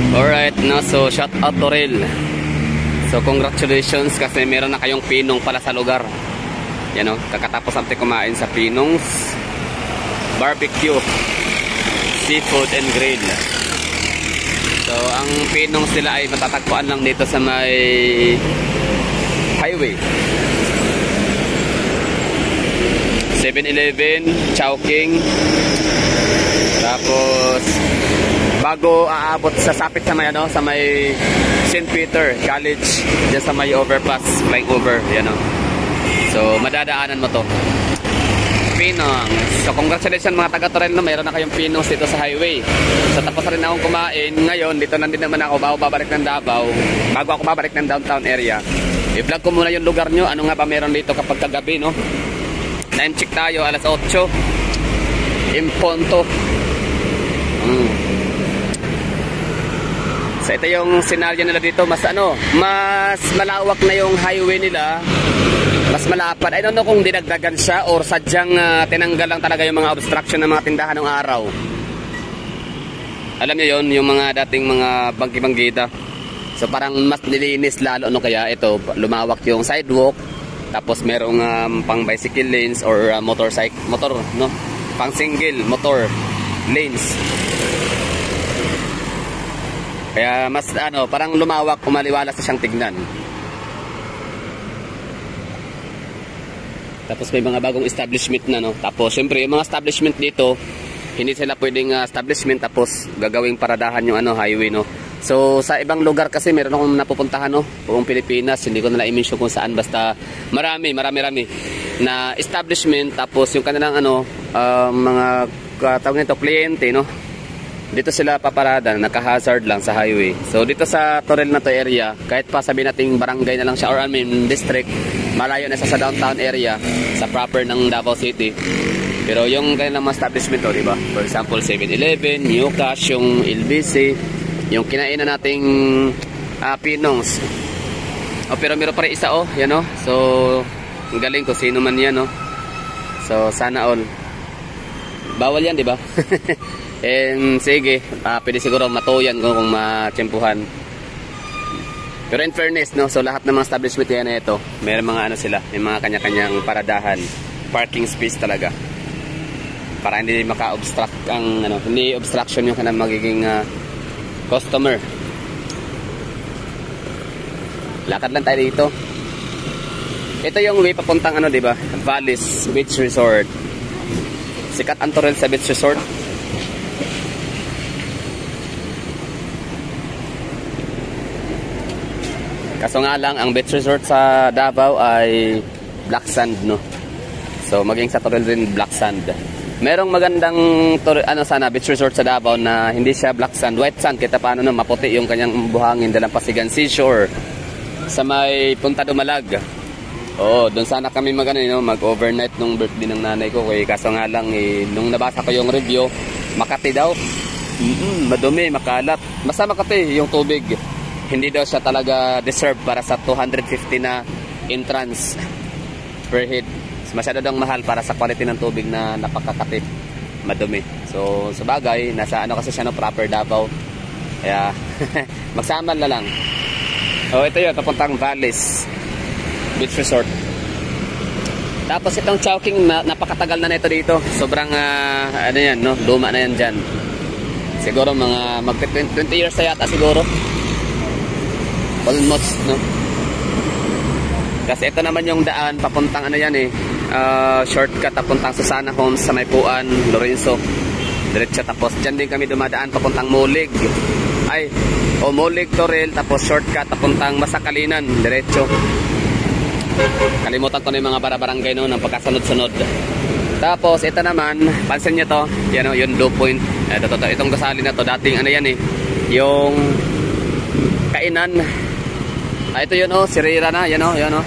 Alright, no, so shout out to Rel. So congratulations kasi meron na kayong pinong pala sa lugar. Yan o, kakatapos natin kumain sa Pinong's Barbecue Seafood and Grill. So ang Pinong's nila ay matatagpuan lang dito sa may highway. 7-Eleven, Chowking. Tapos bago aabot sa sapit sa may ano, sa may St. Peter College, diyan sa may overpass, flying over, yan o. So madadaanan mo to. Pinong. So congratulations mga taga Torel, no, mayroon na kayong Pinong's dito sa highway. So tapos na rin akong kumain. Ngayon dito lang din naman ako bago babalik ng Davao. Bago ako babalik ng downtown area, i-vlog ko muna yung lugar nyo. Ano nga ba meron dito kapag kagabi, no? Time check tayo, alas 8 Imponto. So ito yung senaryo nila dito. Mas ano, mas malawak na yung highway nila, mas malapad. I don't know kung dinagdagan siya or sadyang tinanggal lang talaga yung mga obstruction ng mga tindahan ng araw. Alam niyo yon, yung mga dating mga bangki-banggita. So parang mas nilinis lalo, no? Kaya ito, lumawak yung sidewalk. Tapos merong pang bicycle lanes or motor, no? Pang single motor lanes. Kaya mas ano, parang lumawak, kumaliwalas na siyang tignan. Tapos may mga bagong establishment na, no? Tapos syempre yung mga establishment dito, hindi sila pwedeng establishment tapos gagawing paradahan yung ano, highway, no? So sa ibang lugar kasi meron akong napupuntahan, no, buong Pilipinas, hindi ko na i-mention kung saan, basta marami na establishment. Tapos yung kanilang ano, mga tawag nito, kliyente, no, dito sila paparada, naka-hazard lang sa highway. So dito sa Torel na to area, kahit pa sabihin nating barangay na lang siya or I mean district, malayo na sa downtown area, sa proper ng Davao City. Pero yung kanilang mga establishment, oh, diba? For example, 7-Eleven, New Cash, yung LBC, yung kinainan nating Pinong's. Oh, pero meron pa rin isa, oh, yan, oh. So ang galing ko sino man yan, oh. So sana all. Bawal yan, di ba? And sige, pwede siguro matuyan kung matsempuhan. Pero in fairness, no, so lahat ng mga establishment yan na ito, may mga ano sila, may mga kanya-kanyang paradahan, parking space talaga. Para hindi maka-obstruct ang ano, hindi obstruction yung kanang magiging customer. Lakad lang tayo dito. Ito yung way papuntang ano, di ba? Vallis Beach Resort. Sikat ang Torel sa Beach Resort. Kaso nga lang, ang beach resort sa Davao ay black sand, no? So maging sa Torel rin black sand. Merong magandang beach resort sa Davao na hindi siya black sand, white sand, kita paano, no, maputi yung kanyang buhangin, Dalampasigan Seashore sa may Punta Dumalag. Oo, doon sana kami mag-overnight nung birthday ng nanay ko. Kaso nga lang, nung nabasa ko yung review, Makati daw. Madumi, makalat. Basta Makati yung tubig. Hindi daw siya talaga deserve para sa 250 na entrance per head. Masyado daw mahal para sa quality ng tubig na napakakatip, madumi. So sa bagay, nasa ano kasi siya, no, proper Davao. Kaya magsama na lang. Oh, ito yun, papuntang Vallis Beach Resort. Tapos itong Chowking, napakatagal na ito dito. Sobrang ano yan, no, luma na yan dyan. Siguro mga mag 20 years na yata siguro. Almost, no? Kasi ito naman yung daan papuntang ano yan, shortcut papuntang Susana Homes sa Maypuan, Lorenzo. Diretso, tapos dyan din kami dumadaan papuntang Molig. Molig, Torel, tapos shortcut papuntang Masakalinan, diretso. Kalimutan ko na yung mga barabarangay, no, ng pagkasunod-sunod. Tapos ito naman, pansin nyo to, yan, yung low point. Itong gusali na to, dating ano yan, yung kainan. Ito yun, oh, sirira na, yan, oh, yan, oh.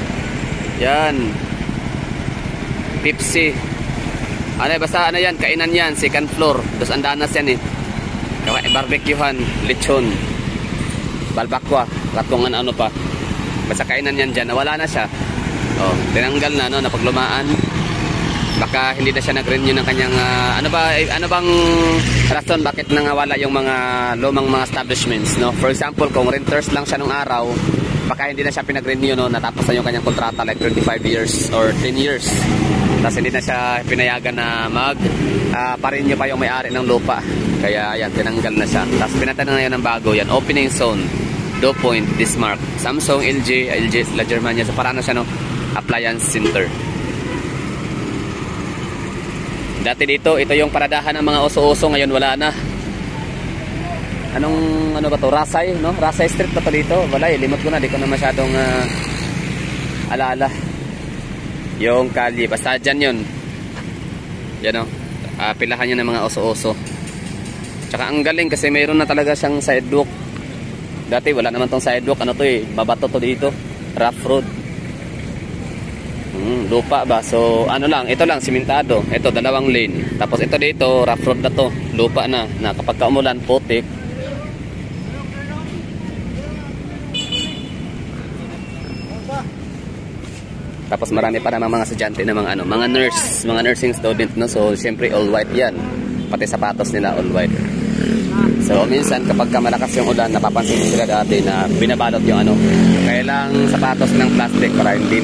Yan. Tipsy. Basta ano yan, kainan yan, second floor. Dos Andanas yan, barbecuehan, lechon, balbakwa, katungan ano pa. Basta kainan yan dyan, nawala na siya. Oh, tinanggal na, no, napaglumaan. baka hindi na siya nag-renew ng kanyang ano bang rason bakit nangawala yung mga lumang mga establishments, no? For example, kung renters lang siya nung araw, baka hindi na siya pinag-renew, no? Natapos na yung kanyang kontrata like 25 years or 10 years. Tapos hindi na siya pinayagan na pa-renew pa yung may-ari ng lupa. Kaya yan, tinanggal na siya. Tapos pinatan na ngayon ng bago yan, opening zone, Do Point, Bismarck, Samsung, LG La Germania. So parang siya, no? Appliance center. Dati dito, ito yung paradahan ng mga oso-oso, ngayon wala na. Ano ba to? Rasay, no? Rasay Street ba to dito? Wala, limot ko na, di ko na masyadong alaala. Yung kalye, basta dyan yun. Yan, no? Pilahan yun ng mga oso-oso. Tsaka ang galing kasi mayroon na talaga siyang sidewalk. Dati wala naman tong sidewalk, ano to eh, babato to dito. Rough road. Lupa ba? So ano lang, ito lang simentado. Ito 2 lane. Tapos ito dito, rough road na to. Lupa na kapag kaumulan, putik. Tapos marami pa namang mga estudyante na mga nurse, mga nursing student, no. So syempre all white 'yan. Pati sapatos nila all white. So minsan kapag malakas yung ulan, napapansin sila dati na binabalot yung kailang sapatos ng plastic para hindi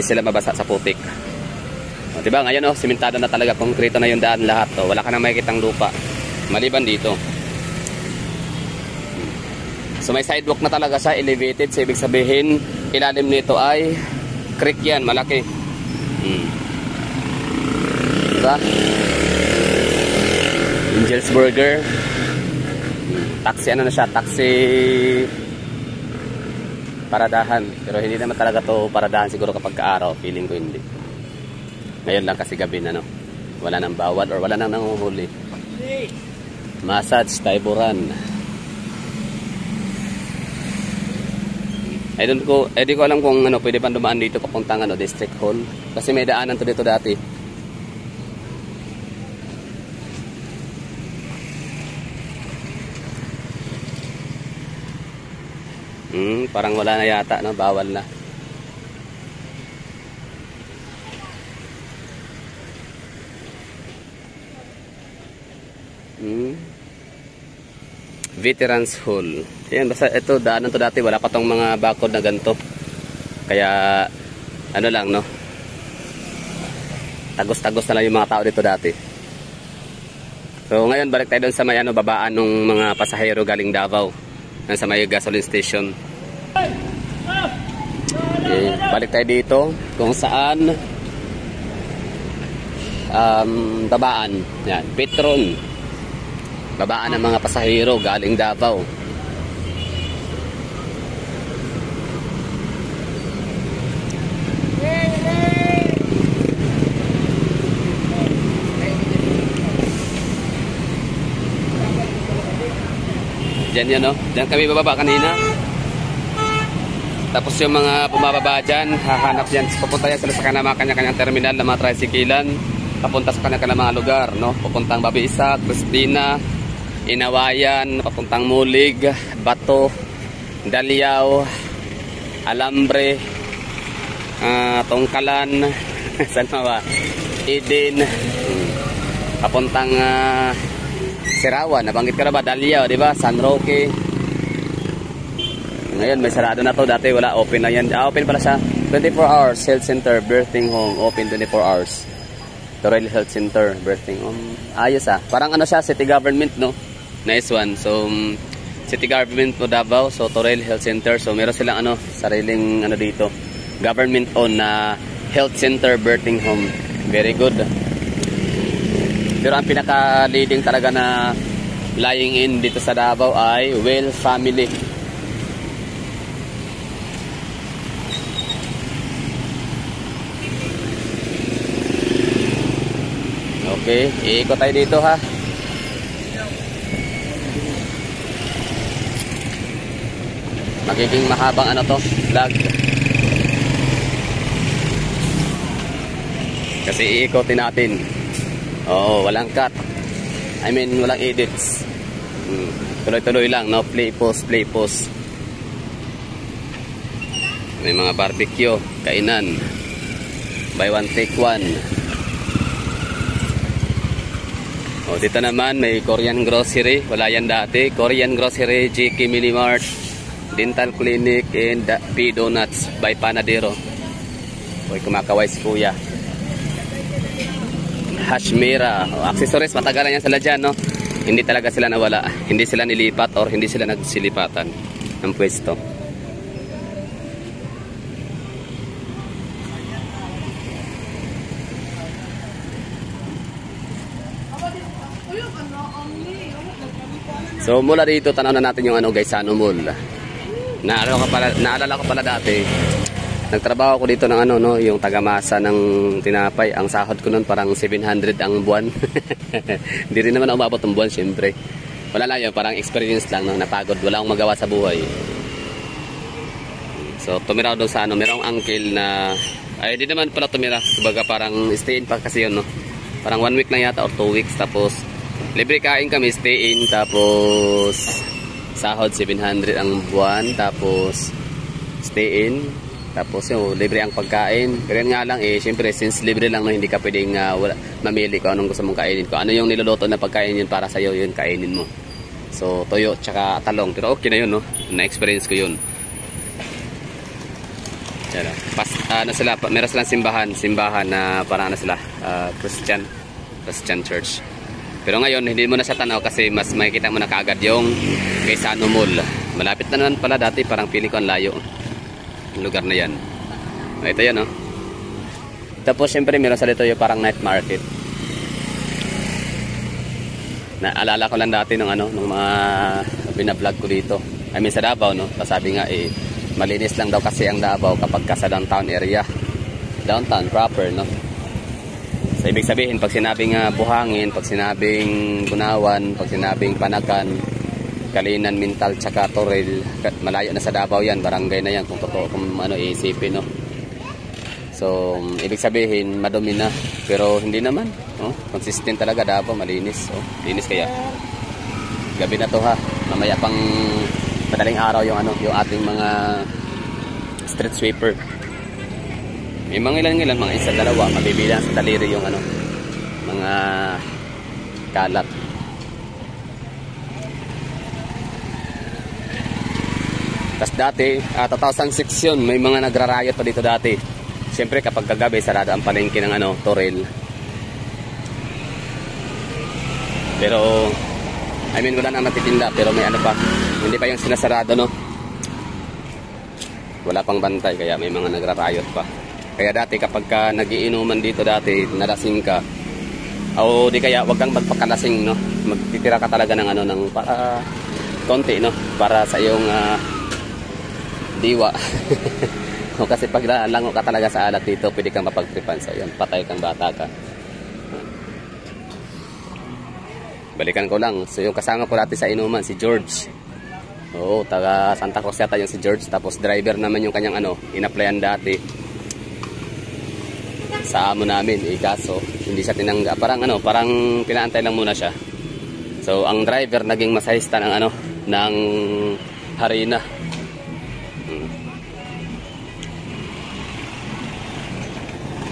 sila mabasa sa putik. O, diba ngayon simentado na talaga, konkreto na yung daan lahat. Wala ka na makikitang lupa maliban dito. So may sidewalk na talaga siya, elevated. So ibig sabihin ilalim nito ay creek yan, malaki. Diba? Angel's Burger. Taxi na siya, taxi paradahan. Pero hindi naman talaga to paradahan siguro kapag kaaraw. Feeling ko hindi. Ngayon lang kasi gabi na, no? Wala nang bawal or wala nang nanguhuli. Massage, Taiburan. Di ko alam kung pwede pa dumaan dito papuntang District Hall. Kasi may daanan to dito dati. Parang wala na yata, no? Bawal na. Veterans Hall. Yan, basta ito, daanan to dati. Wala pa tong mga bakod na ganito. Kaya, lang, no? Tagos-tagos na lang yung mga tao dito dati. So, ngayon, balik tayo doon sa may babaan ng mga pasahero galing Davao. Sa may gasoline station. Okay, balik tayo dito kung saan babaan. Yan, Petron. Babaan ng mga pasahero galing Davao. Diyan yan, no? Diyan kami bababa kanina. Tapos yung mga bumababa dyan, hahanap dyan. Pupunta yan sila sa kanya-kanyang terminal na mga tricyclean. Papunta sa kanya-kanyang mga lugar, no? Papuntang Babiisa, Cristina, Inawayan, papuntang Mulig, Bato, Daliao, Alambre, Tongkalan, saan ba? Eden, papuntang Sirawan, nabanggit ka na ba? Daliao, di ba? San Roque. Ngayon may sarado na to, dati wala, open na yan. Open pala siya, 24 hours health center, birthing home, open 24 hours. Torel Health Center, birthing home. Ayos parang siya, city government, no? Nice one. So city government mo Davao, so Torel Health Center. So meron silang sariling dito, government owned na health center, birthing home. Very good. Pero ang pinaka-leading talaga na lying in dito sa Davao ay Well Family. Okay, iikot tayo dito ha. Magiging mahabang vlog. Kasi iikotin natin. Oo, walang cut. I mean, walang edits. Tuloy-tuloy lang, no? Play, pause, play, pause. May mga barbecue, kainan. Buy one take one. O, dito naman may Korean grocery. Wala yan dati. Korean grocery, GK Mini Mart, Dental Clinic, and P Donuts by Panadero. O, kumakaway si kuya. Hashmira. O, accessories, matagal na yan sila dyan, no? Hindi talaga sila nawala. Hindi sila nilipat or hindi sila nagsilipatan ng pwesto. So mula dito tanaw na natin yung Gaisano Mall. Naalala ko pala dati. Nagtrabaho ko dito ng yung tagamasa ng tinapay. Ang sahod ko noon parang 700 ang buwan. Hindi rin naman umabot ang buwan syempre. Wala lang yun, parang experience lang, no? Napagod, wala akong magawa sa buhay. So tumira doon sa merong uncle na ay di naman pala tumira. Kumbaga parang stay in pa kasi yun, no? Parang 1 week lang yata or 2 weeks, tapos libre kain kami, stay in, tapos sahod 700 ang buwan, tapos stay in, tapos yung libre ang pagkain. Pero nga lang syempre since libre lang, no, hindi ka pwedeng mamili kung anong gusto mong kainin. Kung ano yung niluluto na pagkain yun para sa'yo, yun kainin mo. So toyo tsaka talong, pero okay na yun, no? Na-experience ko yun. Sila, meron silang simbahan na parang sila, Christian church. Pero ngayon, hindi mo na siya tanaw kasi mas makikita mo na kaagad yung Gaisano Mall. Malapit na naman pala dati, parang pili ko ang layo. Yung lugar na yan. Ito yan, no? Tapos, syempre, meron sa dito yung parang night market. Naalala ko lang dati nung mga binablog ko dito. I mean, sa Davao, no? Sabi nga, malinis lang daw kasi ang Davao kapag ka sa downtown area. Downtown proper, no? So, ibig sabihin, pag sinabing Buhangin, pag sinabing Bunawan, pag sinabing Panakan, Kalinan, Mintal, tsaka Toril, malayo na sa Davao yan, barangay na yan, kung totoo, kung iisipin, no? So, ibig sabihin, madumi na, pero hindi naman, no? Consistent talaga, Davao, malinis, oh, linis kaya. Gabi na to, ha, mamaya pang madaling araw yung ating mga street sweeper. May mga ilan, mga isa, dalawa, mabibilang sa daliri yung mga kalat. Tapos dati, 2006 yun, may mga nagrarayot pa dito dati. Siyempre kapag kagabi, sarado ang palengke ng Toril. Pero, I mean, wala na natitinda, pero may pa, hindi pa yung sinasarado, no? Wala pang bantay, kaya may mga nagrarayot pa. Kaya dati kapag ka nagiinuman dito dati, nalasing ka, o di kaya wag kang magpakalasing, no? Magtitira ka talaga ng ng para konti, no? Para sa iyong diwa. O kasi pag lango ka talaga sa alat dito, pwede kang mapagtripan. So yun, patay kang bata ka. Balikan ko lang. So yung kasama ko dati sa inuman, si George. Oo, taga Santa Cruz yata yung si George. Tapos driver naman yung kanyang in-applyan dati sa amo namin, kaso hindi siya tinanggap. Parang pinaantay lang muna siya. So ang driver naging masahista ng ng harina.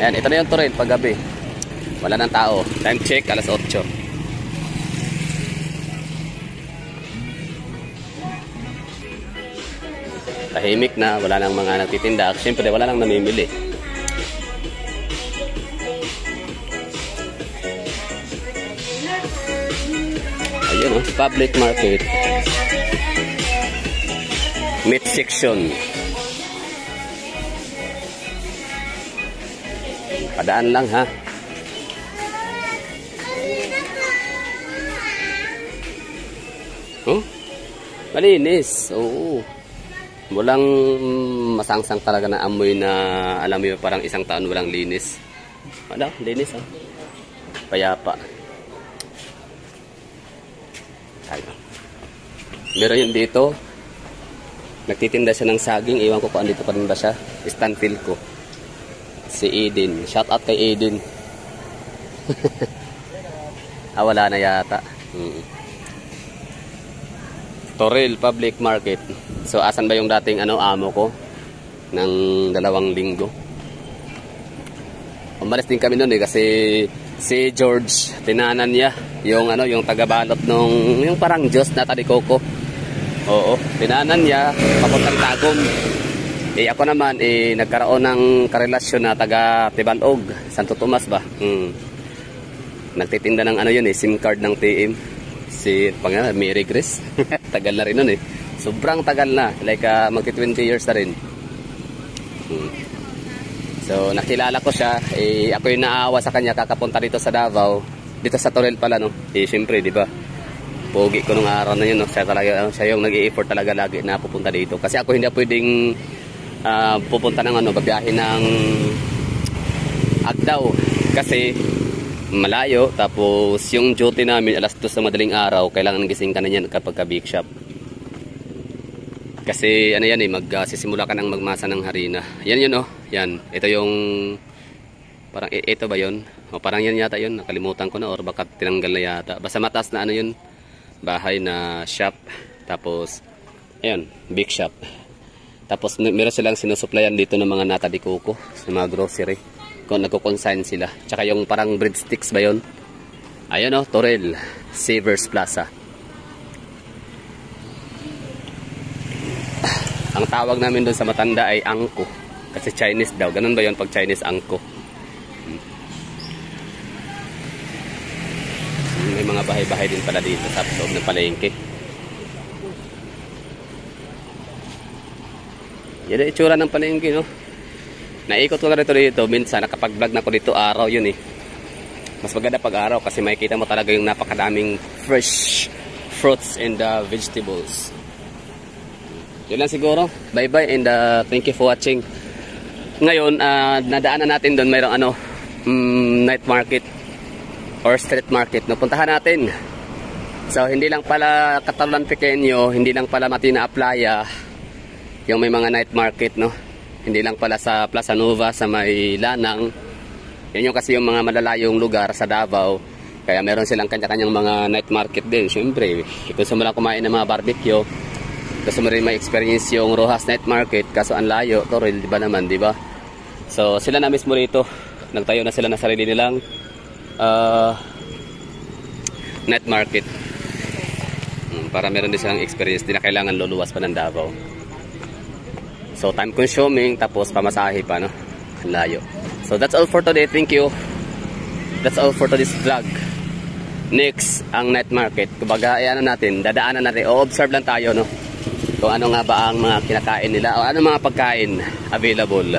Ayan, ito na yung Toril paggabi. Wala nang tao. Time check, alas 8. Tahimik na, wala nang mga nagtitinda. Siyempre, wala nang namimili. Ayun, public market. Meat section. Padaan lang, ha. Oh? Malinis. Oo. Walang masangsang talaga na amoy na alam mo yun, parang isang taon walang linis. Wala, linis, ha. Payapa. Ayun. Meron yun dito. Nagtitinda siya ng saging. Iwan ko kung andito pa rin ba siya. Stanfield ko. Si Eden. Shout out kay Eden. Wala na yata. Toril Public Market. So asan ba yung dating amo ko ng 2 linggo? umalis din kami noon eh kasi si George, tinanan niya yung ano, yung tagabalot nung yung parang Diyos na Talikoco. Oo, tinanan niya papuntang Tagum. Eh ako naman eh nagkaroon ng karelasyon na taga Tibalog, Santo Tomas ba? Nagtitinda ng ano yun eh, SIM card ng TM. Si pangalan Mary Grace. Tagal na rin noon eh. Sobrang tagal na, like magti 20 years na rin. So nakilala ko siya, eh ako yung naawa sa kanya kakapunta dito sa Davao, dito sa Toril pala no. Eh syempre, di ba? Pogi ko nung araw na yun, no. Siya yung nag-i-effort talaga lagi na pupunta dito. Kasi ako hindi pwedeng pupunta ng ano, babiyahin ng Agdao kasi malayo, tapos yung duty namin alas 2 sa madaling araw, kailangan gising ka na yan kapag ka-bake shop. Kasi ano yan eh, magsisimula ka ng magmasa ng harina. Yan yun oh, yan. Ito yung, parang ito ba yun? O parang yan yata yun, nakalimutan ko na or baka tinanggal na yata. Basta mataas na ano yun, bahay na shop. Tapos, ayun, bake shop. Tapos meron silang sinusuplayan dito ng mga nata de coco sa mga grocery. Kung nagko-consign sila. Tsaka yung parang breadsticks ba yun? Ayun oh, Toril, Savers Plaza. Ang tawag namin doon sa matanda ay angko. Kasi Chinese daw. Ganun ba yun pag Chinese angko? May mga bahay-bahay din pala dito sa loob ng palengke. Yan ang itsura ng palengke, no? Naikot ko na dito. Minsan nakapag-vlog na ko dito araw yun eh. Mas maganda pag araw kasi makikita mo talaga yung napakadaming fresh fruits and vegetables. Yun lang siguro. Bye bye and thank you for watching. Ngayon, nadaanan natin doon mayroong ano, night market or street market. No, puntahan natin. So, hindi lang pala Catalan Pequeño, hindi lang pala Matina Aplaya, yung may mga night market, no. Hindi lang pala sa Plaza Nova, sa may Lanang. Yan yung kasi yung mga malalayong lugar sa Davao. Kaya meron silang kanya-kanyang mga night market din. Siyempre, gusto mo lang kumain ng mga barbecue. Gusto mo rin may experience yung Rojas Night Market, kaso ang layo, Toril, di ba naman, di ba? So, sila na mismo rito. Nagtayo na sila na sarili nilang night market. Para meron din silang experience, di na kailangan luluwas pa ng Davao. So, time consuming, tapos pamasahe pa, no? Ang layo. So, that's all for today. Thank you. That's all for today's vlog. Next, ang night market. Kumbaga, ano natin, dadaanan natin. O-observe lang tayo, no? Kung ano nga ba ang mga kinakain nila o ano mga pagkain available.